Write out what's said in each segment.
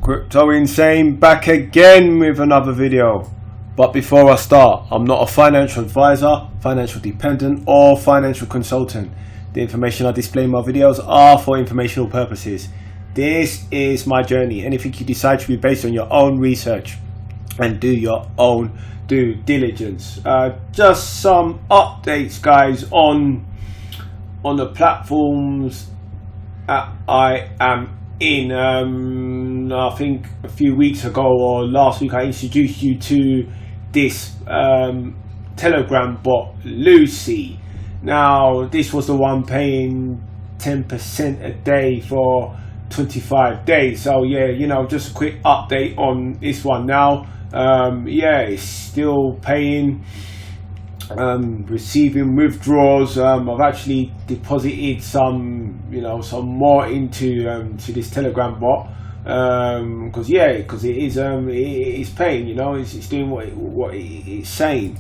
Crypto Insane back again with another video. But before I start, I'm not a financial advisor, financial dependent or financial consultant. The information I display in my videos are for informational purposes. This is my journey. Anything you decide should be based on your own research and do your own due diligence. Just some updates, guys, on the platforms that I am in. I think a few weeks ago or last week I introduced you to this Telegram bot, Lucy. Now this was the one paying 10% a day for 25 days. So yeah, you know, just a quick update on this one now. Yeah, it's still paying, receiving withdrawals. I've actually deposited some more into to this Telegram bot, because it is paying. You know, it's doing what it's saying.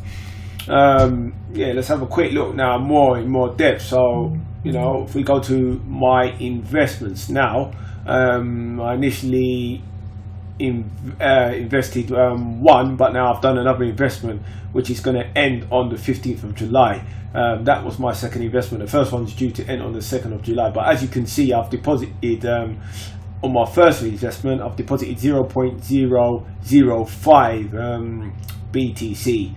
Yeah, let's have a quick look now, in more depth. So you know, if we go to my investments now, I initially invested one, but now I've done another investment which is going to end on the 15th of July. That was my second investment. The first one's due to end on the 2nd of July, but as you can see, I've deposited on my first investment, I've deposited 0.005 BTC.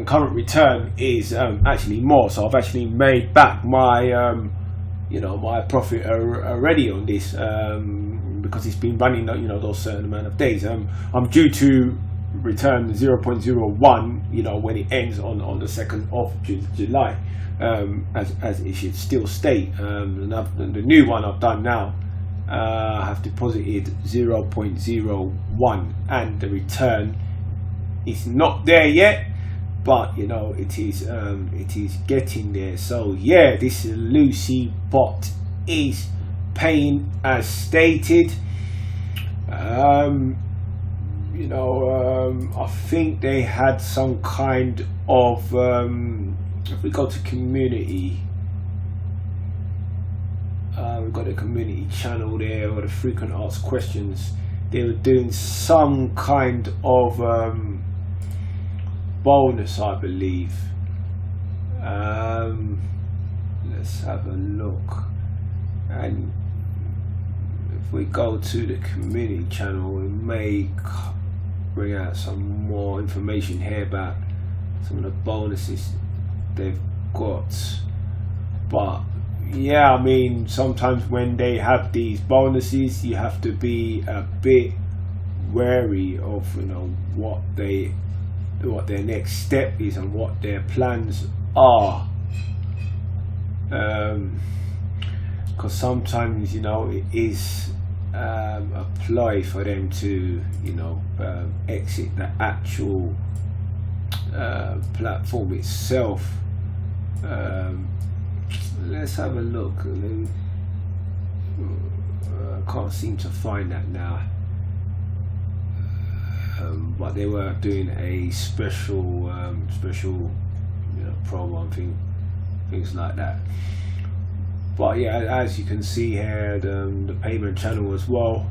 Current return is actually more, so I've actually made back my my profit already on this, because it's been running those certain amount of days. I'm due to return 0.01 when it ends on the 2nd of July, as it should still state. The new one I've done now, I have deposited 0.01 and the return is not there yet, but it is getting there. So yeah, this Lucy bot is paying as stated. I think they had some kind of if we go to community, we've got a community channel there, or the frequent asked questions. They were doing some kind of bonus, I believe. Let's have a look, and if we go to the community channel, we may bring out some more information here about some of the bonuses they've got. But yeah, I mean, sometimes when they have these bonuses, you have to be a bit wary of what their next step is and what their plans are, because sometimes it is a ploy for them to exit the actual platform itself. Let's have a look. I can't seem to find that now, but they were doing a special promo thing, things like that. But yeah, as you can see here, the payment channel as well,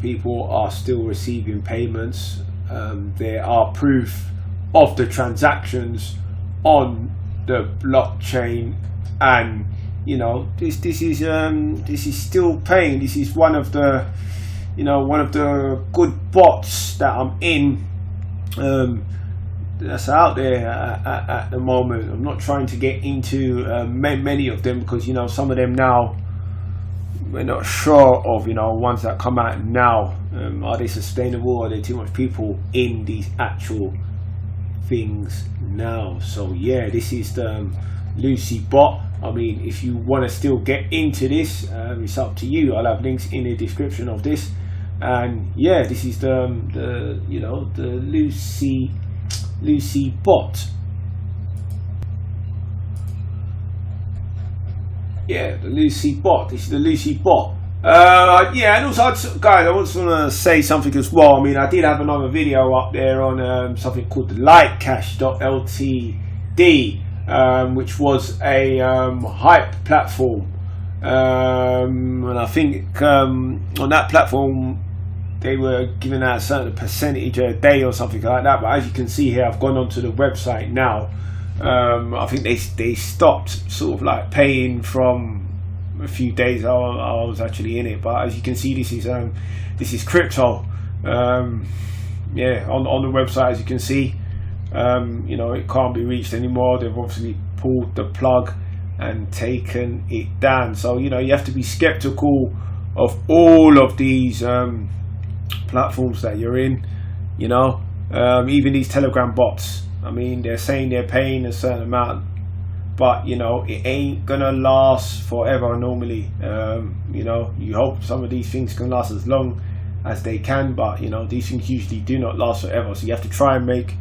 people are still receiving payments. There are proof of the transactions on the blockchain, and this is still paying. This is one of the good bots that I'm in, that's out there at the moment. I'm not trying to get into many of them, because some of them now we're not sure of. Ones that come out now, are they sustainable? Are there too much people in these actual things now? So yeah, this is the Lucy bot. I mean, if you want to still get into this, it's up to you. I'll have links in the description of this. And yeah, this is the Lucy bot. Yeah, the Lucy bot. This is the Lucy bot. Yeah, and also, guys, I also want to say something as well. I mean, I did have another video up there on something called the Lightcash.ltd, which was a hype platform and I think on that platform they were giving out a certain percentage a day or something like that. But as you can see here, I've gone onto the website now. I think they stopped sort of like paying from a few days I was actually in it. But as you can see, this is crypto. Yeah, on the website, as you can see, you know, it can't be reached anymore. They've obviously pulled the plug and taken it down. So, you know, you have to be skeptical of all of these platforms that you're in, you know. Even these Telegram bots, I mean, they're saying they're paying a certain amount, but you know, it ain't gonna last forever normally. You know, you hope some of these things can last as long as they can, but you know, these things usually do not last forever. So you have to try and make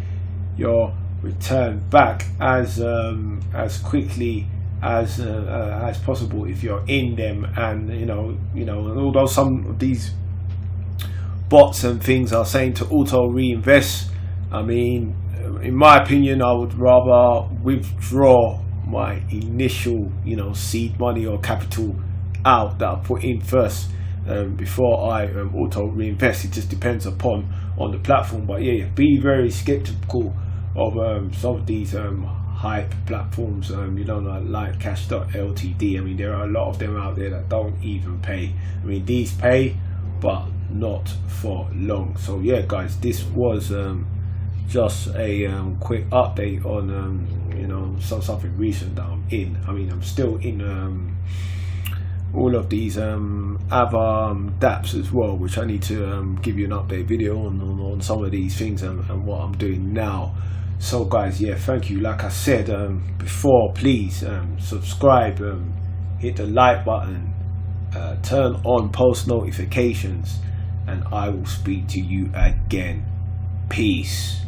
your return back as quickly as possible if you're in them. And you know, although some of these bots and things are saying to auto reinvest, I mean, in my opinion, I would rather withdraw my initial, you know, seed money or capital out that I put in first before I auto reinvest. It just depends on the platform. But yeah, be very skeptical of some of these hype platforms, you know, like Cash.ltd. I mean, there are a lot of them out there that don't even pay. I mean, these pay, but not for long. So yeah, guys, this was just a quick update on you know, something recent that I'm in. I mean, I'm still in all of these other dApps as well, which I need to give you an update video on some of these things and what I'm doing now. So guys, yeah, thank you. Like I said before, please subscribe, hit the like button, turn on post notifications, and I will speak to you again. Peace.